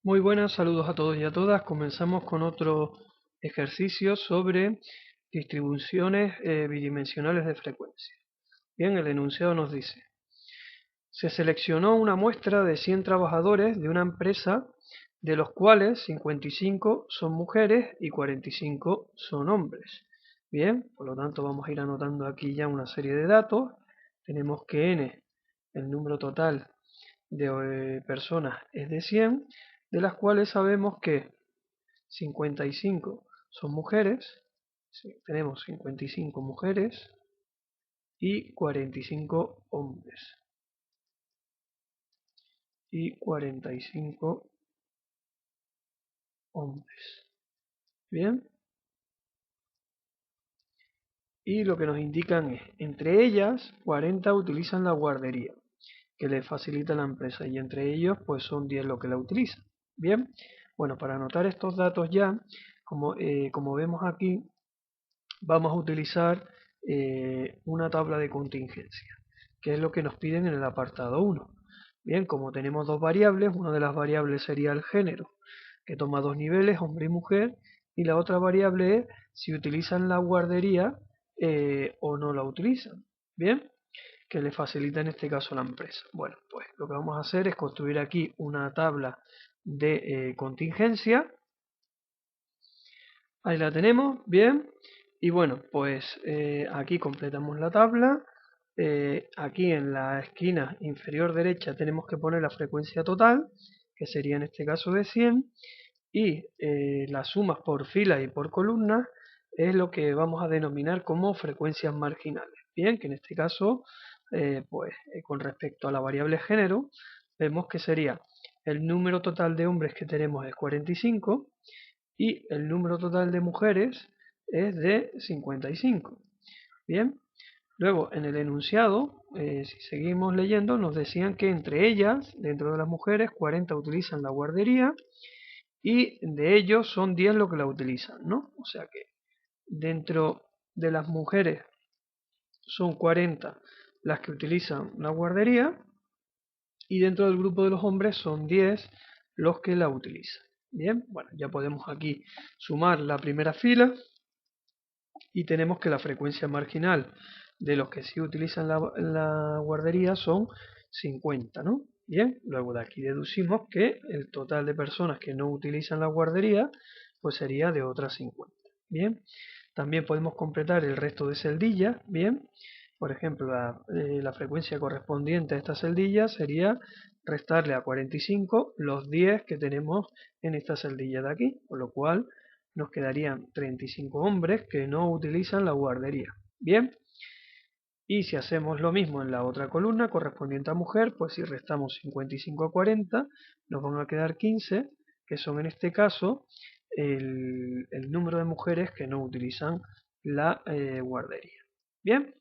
Muy buenas, saludos a todos y a todas. Comenzamos con otro ejercicio sobre distribuciones bidimensionales de frecuencia. Bien, el enunciado nos dice: se seleccionó una muestra de 100 trabajadores de una empresa, de los cuales 55 son mujeres y 45 son hombres. Bien, por lo tanto vamos a ir anotando aquí ya una serie de datos. Tenemos que n, el número total de personas, es de 100, de las cuales sabemos que 55 son mujeres. Tenemos 55 mujeres y 45 hombres. Y 45 hombres. Bien. Y lo que nos indican es, entre ellas, 40 utilizan la guardería, que les facilita la empresa, y entre ellos, pues son 10 los que la utilizan. Bien. Bueno, para anotar estos datos ya, como vemos aquí, vamos a utilizar una tabla de contingencia, que es lo que nos piden en el apartado 1. Bien, como tenemos dos variables, una de las variables sería el género, que toma dos niveles, hombre y mujer, y la otra variable es si utilizan la guardería o no la utilizan. Bien, que le facilita en este caso a la empresa. Bueno, pues lo que vamos a hacer es construir aquí una tabla de contingencia. Ahí la tenemos, bien. Y bueno, pues aquí completamos la tabla. Aquí en la esquina inferior derecha tenemos que poner la frecuencia total, que sería en este caso de 100. Y las sumas por filas y por columnas es lo que vamos a denominar como frecuencias marginales. Bien, que en este caso, con respecto a la variable género, vemos que sería el número total de hombres que tenemos es 45 y el número total de mujeres es de 55. Bien, luego en el enunciado, si seguimos leyendo, nos decían que entre ellas, dentro de las mujeres, 40 utilizan la guardería y de ellos son 10 los que la utilizan, ¿no? O sea que dentro de las mujeres son 40 las que utilizan la guardería y dentro del grupo de los hombres son 10 los que la utilizan. Bien, bueno, ya podemos aquí sumar la primera fila y tenemos que la frecuencia marginal de los que sí utilizan la guardería son 50, ¿no? Bien, luego de aquí deducimos que el total de personas que no utilizan la guardería pues sería de otras 50. Bien, también podemos completar el resto de celdillas. Bien, por ejemplo, la frecuencia correspondiente a esta celdilla sería restarle a 45 los 10 que tenemos en esta celdilla de aquí, con lo cual nos quedarían 35 hombres que no utilizan la guardería. Bien, y si hacemos lo mismo en la otra columna correspondiente a mujer, pues si restamos 55 a 40, nos van a quedar 15, que son en este caso el número de mujeres que no utilizan la guardería. Bien,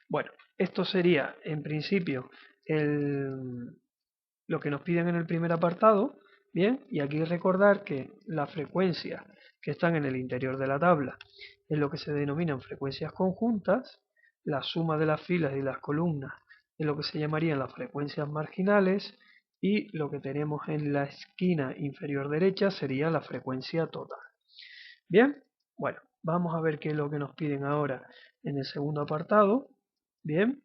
bueno, esto sería en principio lo que nos piden en el primer apartado. Bien, y aquí recordar que las frecuencias que están en el interior de la tabla es lo que se denominan frecuencias conjuntas, la suma de las filas y las columnas es lo que se llamarían las frecuencias marginales, y lo que tenemos en la esquina inferior derecha sería la frecuencia total. Bien, bueno, vamos a ver qué es lo que nos piden ahora en el segundo apartado. Bien,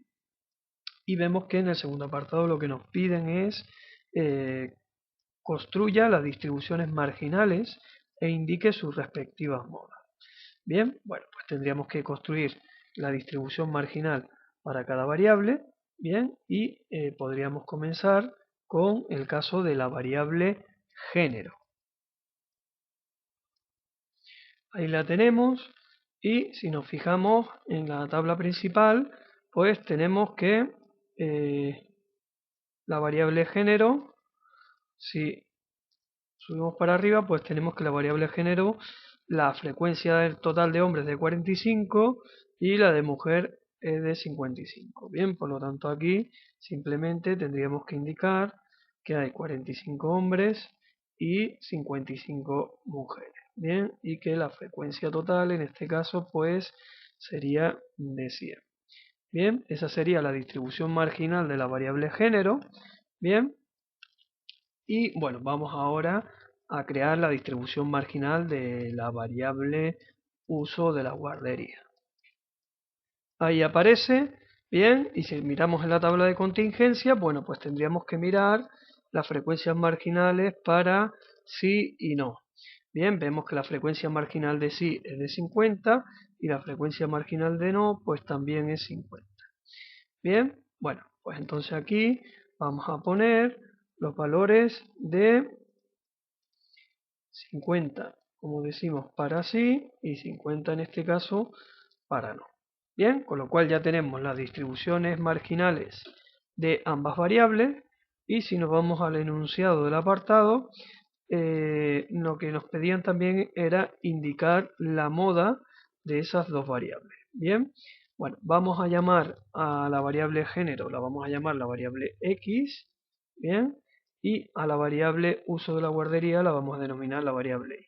y vemos que en el segundo apartado lo que nos piden es construya las distribuciones marginales e indique sus respectivas modas. Bien, bueno, pues tendríamos que construir la distribución marginal para cada variable. Bien, y podríamos comenzar con el caso de la variable género. Ahí la tenemos, y si nos fijamos en la tabla principal, pues tenemos que la variable género, si subimos para arriba, pues tenemos que la variable género, la frecuencia del total de hombres de 45 y la de mujer es de 55. Bien, por lo tanto aquí simplemente tendríamos que indicar que hay 45 hombres y 55 mujeres. Bien, y que la frecuencia total en este caso pues sería de 100. Bien, esa sería la distribución marginal de la variable género. Bien, y bueno, vamos ahora a crear la distribución marginal de la variable uso de la guardería. Ahí aparece, bien, y si miramos en la tabla de contingencia, bueno, pues tendríamos que mirar las frecuencias marginales para sí y no. Bien, vemos que la frecuencia marginal de sí es de 50 y la frecuencia marginal de no, pues también es 50. Bien, bueno, pues entonces aquí vamos a poner los valores de 50, como decimos, para sí y 50 en este caso para no. Bien, con lo cual ya tenemos las distribuciones marginales de ambas variables y si nos vamos al enunciado del apartado, lo que nos pedían también era indicar la moda de esas dos variables. Bien, bueno, vamos a llamar a la variable género, la vamos a llamar la variable X, bien, y a la variable uso de la guardería la vamos a denominar la variable Y.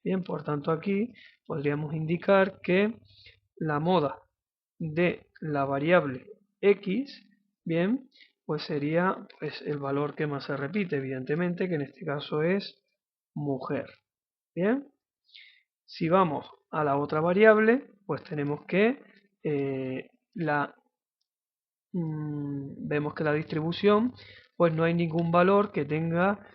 Bien, por tanto aquí podríamos indicar que la moda de la variable X, bien, pues sería pues, el valor que más se repite, evidentemente, que en este caso es mujer. Bien, si vamos a la otra variable, pues tenemos que vemos que la distribución, pues no hay ningún valor que tenga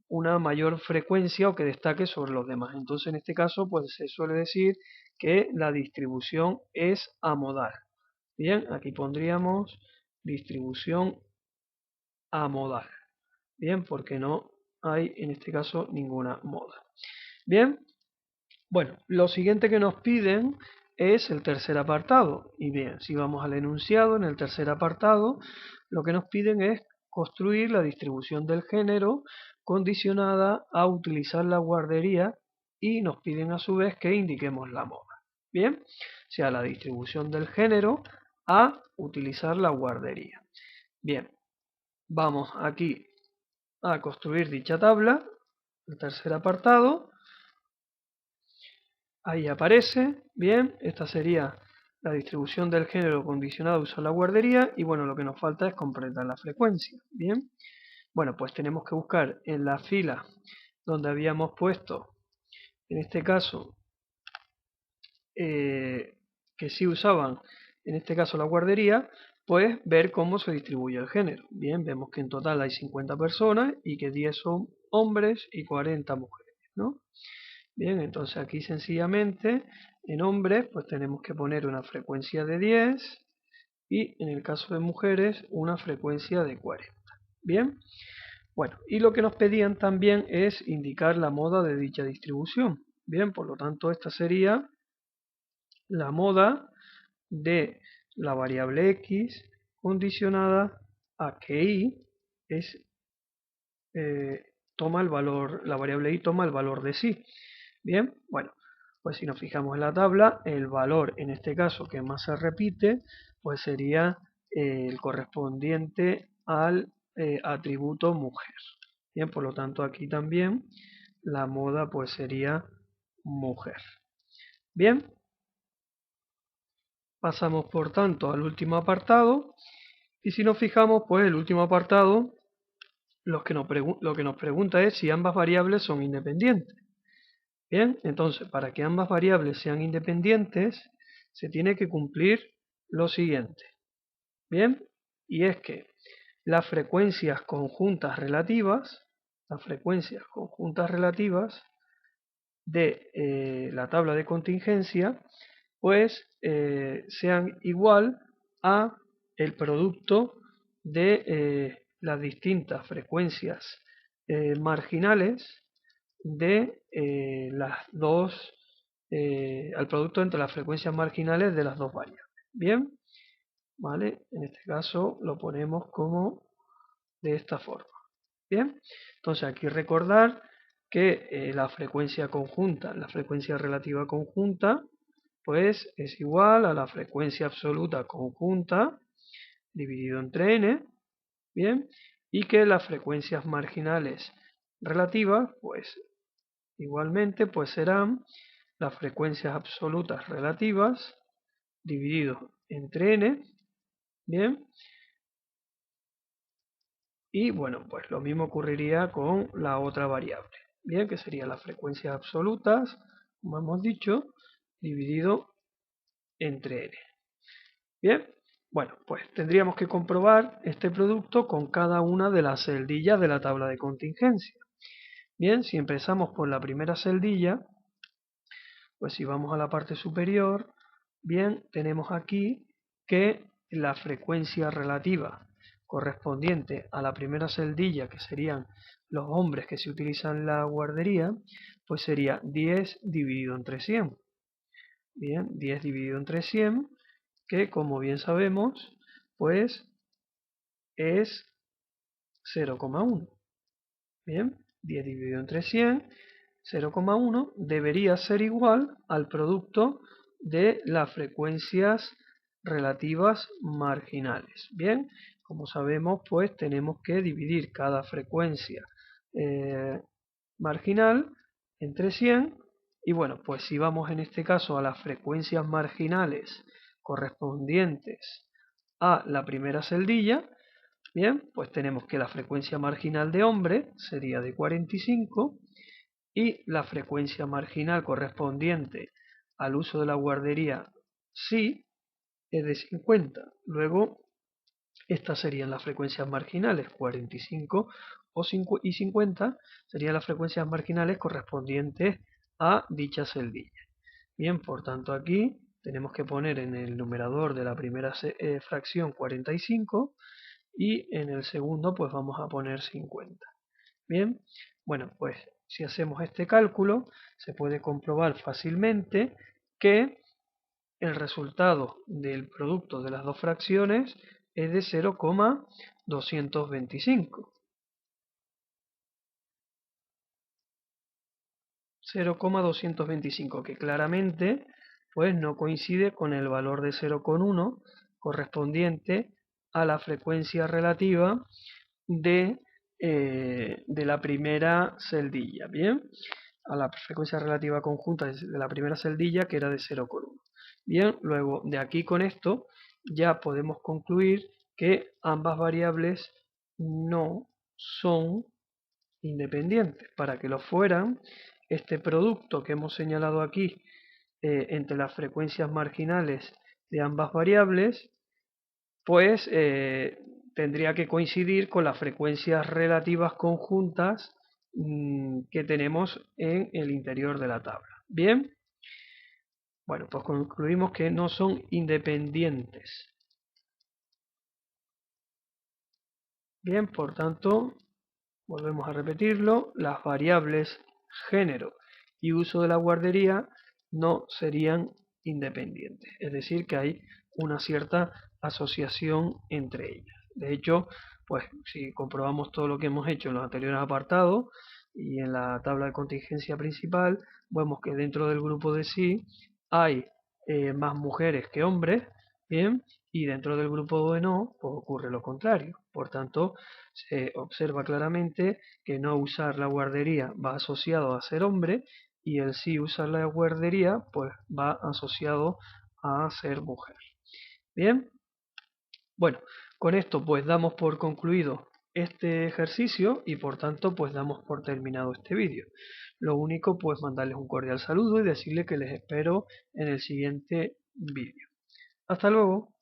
una mayor frecuencia o que destaque sobre los demás. Entonces, en este caso, pues se suele decir que la distribución es amodal. Bien, aquí pondríamos distribución amodal. Bien, porque no hay en este caso ninguna moda. Bien, bueno, lo siguiente que nos piden es el tercer apartado. Y bien, si vamos al enunciado, en el tercer apartado, lo que nos piden es construir la distribución del género condicionada a utilizar la guardería y nos piden a su vez que indiquemos la moda. Bien, o sea, la distribución del género a utilizar la guardería. Bien, vamos aquí a construir dicha tabla, el tercer apartado. Ahí aparece, bien, esta sería la distribución del género condicionado a usar la guardería y bueno, lo que nos falta es completar la frecuencia, bien. Bueno, pues tenemos que buscar en la fila donde habíamos puesto, en este caso, que sí usaban, en este caso la guardería, pues ver cómo se distribuye el género. Bien, vemos que en total hay 50 personas y que 10 son hombres y 40 mujeres, ¿no? Bien, entonces aquí sencillamente en hombres pues tenemos que poner una frecuencia de 10 y en el caso de mujeres una frecuencia de 40. Bien, bueno, y lo que nos pedían también es indicar la moda de dicha distribución. Bien, por lo tanto esta sería la moda de la variable X condicionada a que Y es, toma el valor, la variable Y toma el valor de sí. Bien, bueno, pues si nos fijamos en la tabla, el valor en este caso que más se repite, pues sería el correspondiente al atributo mujer. Bien, por lo tanto aquí también la moda pues sería mujer. Bien, pasamos por tanto al último apartado y si nos fijamos pues el último apartado lo que nos pregunta es si ambas variables son independientes. Bien, entonces para que ambas variables sean independientes se tiene que cumplir lo siguiente. Bien, y es que las frecuencias conjuntas relativas de la tabla de contingencia pues sean igual a el producto de las distintas frecuencias marginales de las dos, al producto entre las frecuencias marginales de las dos variables. Bien, ¿vale? En este caso lo ponemos como de esta forma. Bien, entonces aquí recordar que la frecuencia conjunta, la frecuencia relativa conjunta, pues es igual a la frecuencia absoluta conjunta dividido entre n, bien, y que las frecuencias marginales relativas, pues igualmente, pues serán las frecuencias absolutas relativas dividido entre n, bien, Y bueno, pues lo mismo ocurriría con la otra variable, bien, que serían las frecuencias absolutas, como hemos dicho, dividido entre n. Bien, bueno, pues tendríamos que comprobar este producto con cada una de las celdillas de la tabla de contingencia. Bien, si empezamos por la primera celdilla, pues si vamos a la parte superior, bien, tenemos aquí que la frecuencia relativa correspondiente a la primera celdilla, que serían los hombres que se utilizan en la guardería, pues sería 10 dividido entre 100. Bien, 10 dividido entre 100, que como bien sabemos, pues es 0,1. Bien, 10 dividido entre 100, 0,1 debería ser igual al producto de las frecuencias relativas marginales. Bien, como sabemos, pues tenemos que dividir cada frecuencia marginal entre 100 y bueno, pues si vamos en este caso a las frecuencias marginales correspondientes a la primera celdilla, bien, pues tenemos que la frecuencia marginal de hombre sería de 45 y la frecuencia marginal correspondiente al uso de la guardería sí es de 50. Luego, estas serían las frecuencias marginales, 45 y 50 serían las frecuencias marginales correspondientes a dicha celdilla. Bien, por tanto aquí tenemos que poner en el numerador de la primera fracción 45 y en el segundo pues vamos a poner 50. Bien, bueno, pues si hacemos este cálculo se puede comprobar fácilmente que el resultado del producto de las dos fracciones es de 0,225. 0,225, que claramente pues no coincide con el valor de 0,1 correspondiente a la frecuencia relativa de la primera celdilla, ¿bien? A la frecuencia relativa conjunta de la primera celdilla, que era de 0,1. Bien, luego de aquí con esto ya podemos concluir que ambas variables no son independientes. Para que lo fueran, este producto que hemos señalado aquí entre las frecuencias marginales de ambas variables, pues tendría que coincidir con las frecuencias relativas conjuntas que tenemos en el interior de la tabla. Bien, bueno, pues concluimos que no son independientes. Bien, por tanto, volvemos a repetirlo, las variables género y uso de la guardería no serían independientes, es decir, que hay una cierta asociación entre ellas. De hecho, pues si comprobamos todo lo que hemos hecho en los anteriores apartados y en la tabla de contingencia principal, vemos que dentro del grupo de sí hay más mujeres que hombres, bien, y dentro del grupo de no, pues ocurre lo contrario. Por tanto, se observa claramente que no usar la guardería va asociado a ser hombre y el sí usar la guardería pues va asociado a ser mujer. Bien, bueno, con esto pues damos por concluido este ejercicio y por tanto pues damos por terminado este vídeo. Lo único pues mandarles un cordial saludo y decirles que les espero en el siguiente vídeo. Hasta luego.